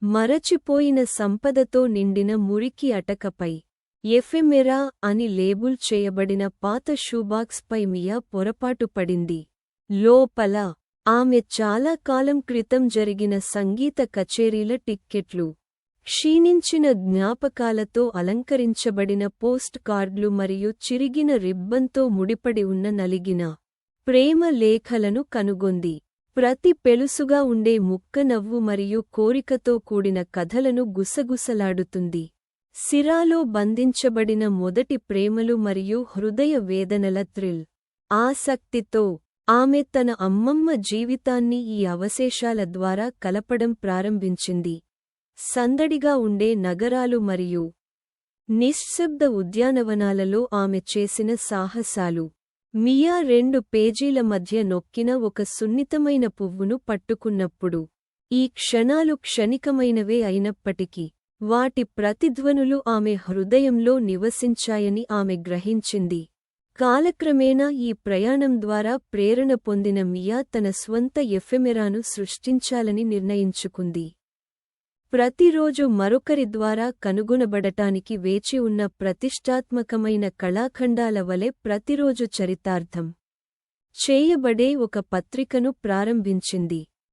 మరచిపోయిన సంపదతో నిండిన మురికి అటకపై ఎఫెమెరా అని లేబుల్ చేయబడిన పాత షూబాక్స్పై మియా పొరపాటు పడింది. లోపల ఆమె చాలా కాలం క్రితం జరిగిన సంగీత కచేరీల టిక్కెట్లు, క్షీణించిన జ్ఞాపకాలతో అలంకరించబడిన పోస్ట్ కార్డులు మరియు చిరిగిన రిబ్బన్తో ముడిపడి ఉన్న నలిగిన ప్రేమ లేఖలను కనుగొంది. ప్రతి పెలుసుగా ఉండే ముక్క నవ్వు మరియు కోరికతో కూడిన కథలను గుసగుసలాడుతుంది. సిరాలో బంధించబడిన మొదటి ప్రేమలు మరియు హృదయ వేదనల థ్రిల్. ఆసక్తితో ఆమె తన అమ్మమ్మ జీవితాన్ని ఈ అవశేషాల ద్వారా కలపడం ప్రారంభించింది. సందడిగా ఉండే నగరాలు మరియు నిశ్శబ్ద ఉద్యానవనాలలో ఆమె చేసిన సాహసాలు. మియా 2 పేజీల మధ్య నొక్కిన ఒక సున్నితమైన పువ్వును పట్టుకున్నప్పుడు, ఈ క్షణాలు క్షణికమైనవే అయినప్పటికీ, వాటి ప్రతిధ్వనులు ఆమె హృదయంలో నివసించాయని ఆమె గ్రహించింది. కాలక్రమేణా ఈ ప్రయాణం ద్వారా ప్రేరణ పొందిన మియా తన స్వంత ఎఫెమెరాను సృష్టించాలని నిర్ణయించుకుంది. ప్రతిరోజు మరొకరి ద్వారా కనుగొనబడటానికి వేచి ఉన్న ప్రతిష్టాత్మకమైన కళాఖండాల వలె ప్రతిరోజు చరితార్థం చేయబడే ఒక పత్రికను ప్రారంభించింది.